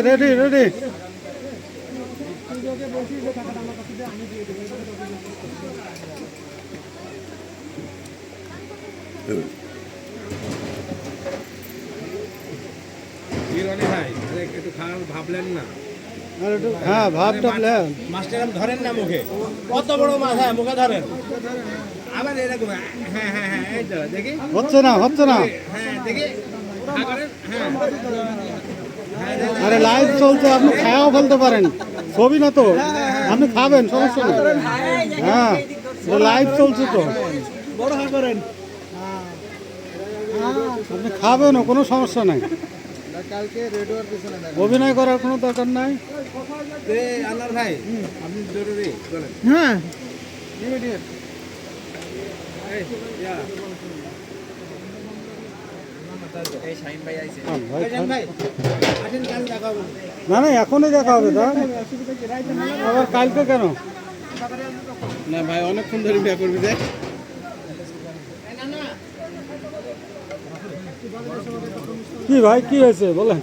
Ready ready. ভাবলেন না? হ্যাঁ ভাব টাবলেন। মাছটা ধরেন না মুখে, কত বড় মাছ, হ্যাঁ মুখে ধরেন। আবার এরকম, হ্যাঁ হ্যাঁ হ্যাঁ, এই তো দেখি হচ্ছে না হচ্ছে না। হ্যাঁ দেখি, হ্যাঁ আরে লাইভ চলছে, আপনি খায়াও ফেলতে পারেন, ছবি না তো, আপনি খাবেন সমস্যা নেই। হ্যাঁ লাইভ চলছে তো, বড় হা করেন, আপনি খাবেনও, কোনো সমস্যা নাই। অভিনয় করার কোনো দরকার নাই। আল্লাহর ভাই আপনি জরুরি বলেন। হ্যাঁ না না এখনই দেখা হবে, তা আবার কালকে কেন? না ভাই অনেকক্ষণ ধরে বিয়ে করবি যে। কি ভাই কি হয়েছে বলেন?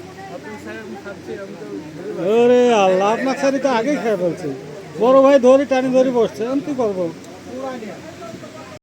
আরে আল্লাহ, আপনার শাড়ি তো আগেই খেয়ে ফেলছে। বড় ভাই ধরি টানি ধরি বসছে, আমি কি করবো?